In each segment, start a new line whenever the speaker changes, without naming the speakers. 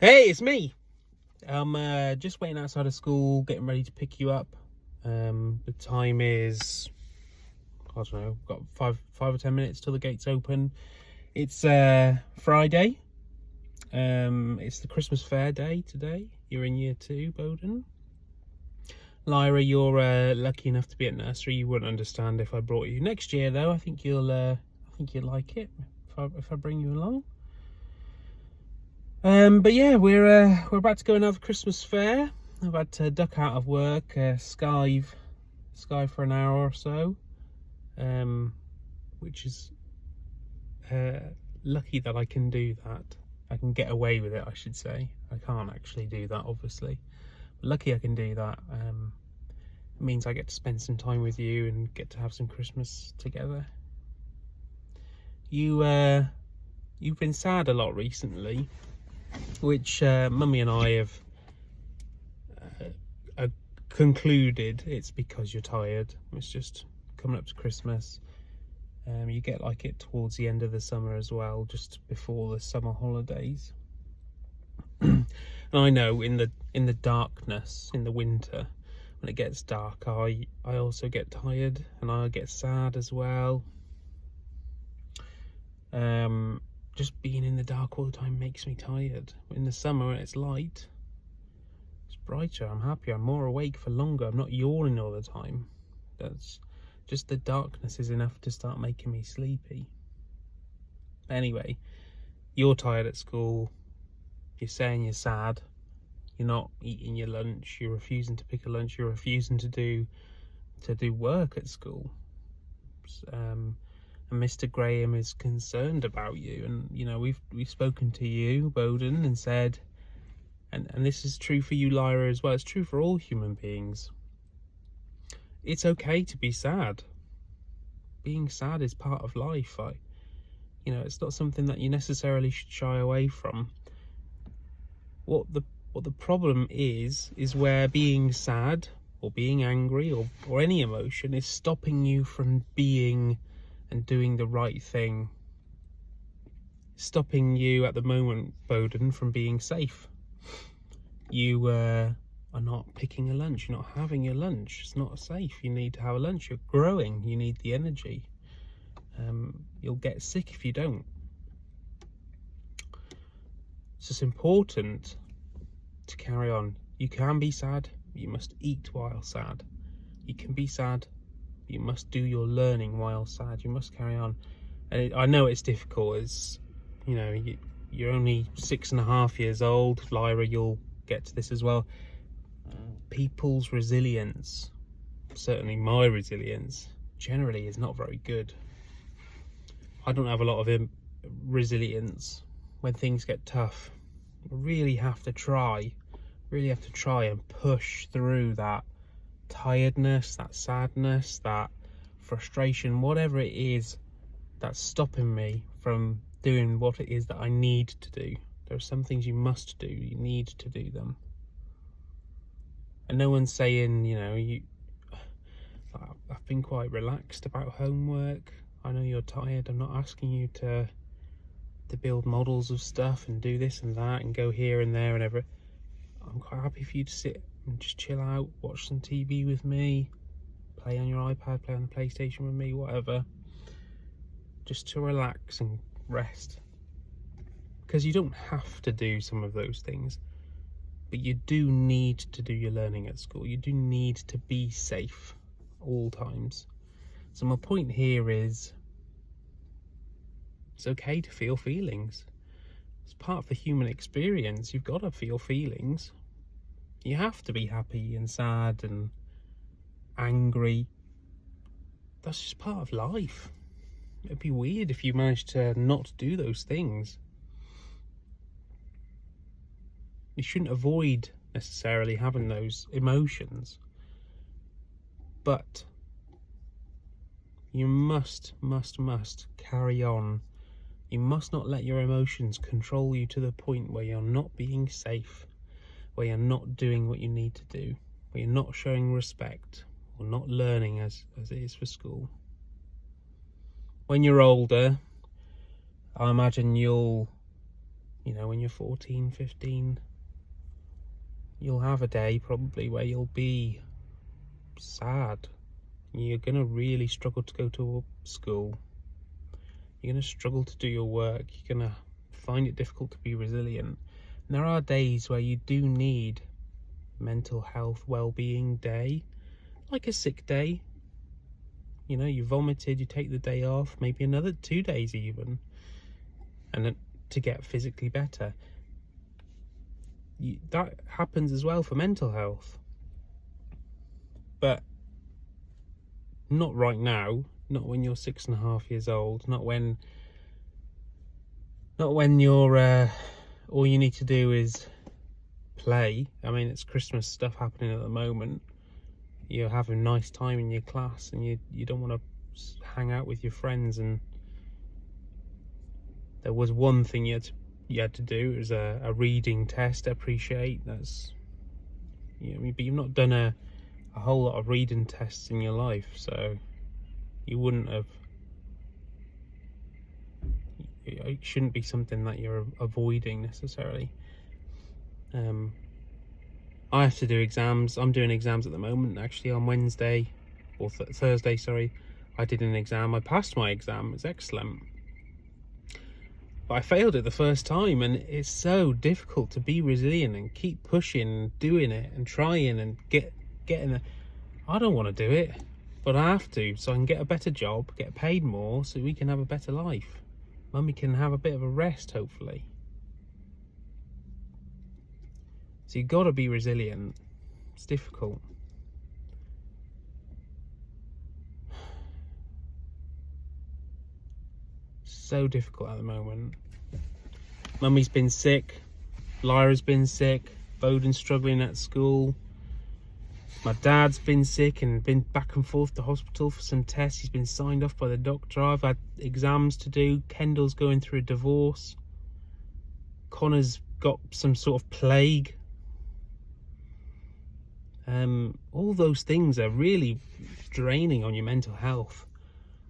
Hey, it's me. I'm just waiting outside of school, getting ready to pick you up. The time is, I don't know, got five or 10 minutes till the gates open. It's Friday. It's the Christmas fair day today. You're in year 2, Bowden. Lyra, you're lucky enough to be at nursery. You wouldn't understand if I brought you. Next year, though, I think you'll like it if I bring you along. But yeah, we're about to go and have a Christmas fair. I've had to duck out of work, skive for an hour or so, which is lucky that I can do that. I can get away with it, I should say. I can't actually do that, obviously. But lucky I can do that. It means I get to spend some time with you and get to have some Christmas together. You've been sad a lot recently, which Mummy and I have concluded it's because you're tired. It's just coming up to Christmas. You get like it towards the end of the summer as well, just before the summer holidays. And I know in the darkness, in the winter, when it gets dark, I also get tired and I get sad as well. Just being in the dark all the time makes me tired. In the summer when it's light, it's brighter, I'm happier, I'm more awake for longer, I'm not yawning all the time. That's just the darkness is enough to start making me sleepy. Anyway, you're tired at school, you're saying you're sad, you're not eating your lunch, you're refusing to pick a lunch, you're refusing to do work at school. And Mr. Graham is concerned about you, and you know we've spoken to you, Bowden, and said, and this is true for you, Lyra, as well. It's true for all human beings. It's okay to be sad. Being sad is part of life. It's not something that you necessarily should shy away from. What the problem is where being sad or being angry or any emotion is stopping you from being and doing the right thing. Stopping you at the moment, Bowden, from being safe. You are not picking a lunch, you're not having your lunch, it's not safe. You need to have a lunch, you're growing, you need the energy. You'll get sick if you don't. So it's important to carry on. You can be sad, you must eat while sad. You can be sad, you must do your learning while sad. You must carry on. And I know it's difficult. It's, you're only 6.5 years old. Lyra, you'll get to this as well. People's resilience, certainly my resilience, generally is not very good. I don't have a lot of resilience when things get tough. I really have to try and push through that tiredness, that sadness, that frustration, whatever it is that's stopping me from doing what it is that I need to do. There are some things you must do, you need to do them. And no one's saying, I've been quite relaxed about homework. I know you're tired. I'm not asking you to build models of stuff and do this and that and go here and there and everything. I'm quite happy for you to sit and just chill out, watch some TV with me, play on your iPad, play on the PlayStation with me, whatever. Just to relax and rest. Because you don't have to do some of those things, but you do need to do your learning at school. You do need to be safe all times. So my point here is, it's okay to feel feelings. It's part of the human experience. You've got to feel feelings. You have to be happy and sad and angry. That's just part of life. It'd be weird if you managed to not do those things. You shouldn't avoid necessarily having those emotions. But you must carry on. You must not let your emotions control you to the point where you're not being safe, where you're not doing what you need to do, where you're not showing respect or not learning as it is for school. When you're older, I imagine you'll you know, when you're 14, 15, you'll have a day probably where you'll be sad. You're going to really struggle to go to school. You're going to struggle to do your work. You're going to find it difficult to be resilient. And there are days where you do need mental health well-being day, like a sick day. You know, you vomited, you take the day off, maybe another 2 days even, and then to get physically better. That happens as well for mental health. But not right now, not when you're 6.5 years old, not when you're all you need to do is play. I mean, it's Christmas stuff happening at the moment. You're having a nice time in your class and you don't want to hang out with your friends, and there was one thing you had to do. It was a reading test. Appreciate that's, you know, but you've not done a whole lot of reading tests in your life, so you wouldn't have. It shouldn't be something that you're avoiding necessarily. I have to do exams. I'm doing exams at the moment. Actually, on Wednesday or Thursday, sorry, I did an exam. I passed my exam. It's excellent. But I failed it the first time, and it's so difficult to be resilient and keep pushing and doing it and trying and getting it. I don't want to do it, but I have to, so I can get a better job, get paid more, so we can have a better life. Mummy can have a bit of a rest, hopefully. So you've got to be resilient. It's difficult. So difficult at the moment. Mummy's been sick, Lyra's been sick, Bowden's struggling at school. My dad's been sick and been back and forth to hospital for some tests. He's been signed off by the doctor. I've had exams to do. Kendall's going through a divorce. Connor's got some sort of plague. All those things are really draining on your mental health.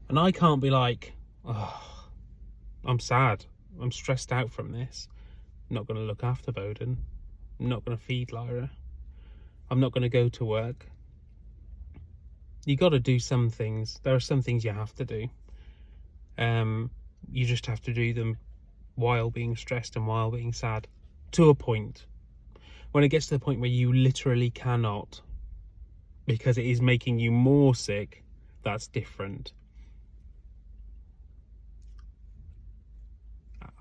And I can't be like, oh, I'm sad, I'm stressed out from this. I'm not going to look after Bowden. I'm not going to feed Lyra. I'm not going to go to work. You got to do some things. There are some things you have to do. You just have to do them while being stressed and while being sad, to a point. When it gets to the point where you literally cannot, because it is making you more sick, that's different.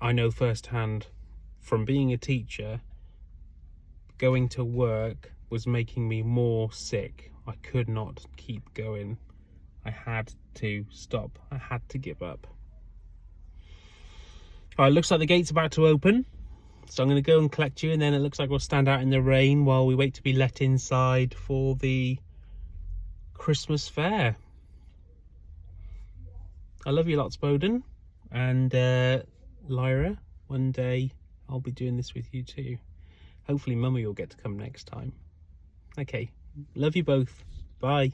I know firsthand from being a teacher, going to work was making me more sick. I could not keep going. I had to stop. I had to give up. Alright, looks like the gate's about to open. So I'm going to go and collect you, and then it looks like we'll stand out in the rain while we wait to be let inside for the Christmas fair. I love you lots, Bowden. And Lyra, one day I'll be doing this with you too. Hopefully Mummy will get to come next time. Okay, love you both. Bye.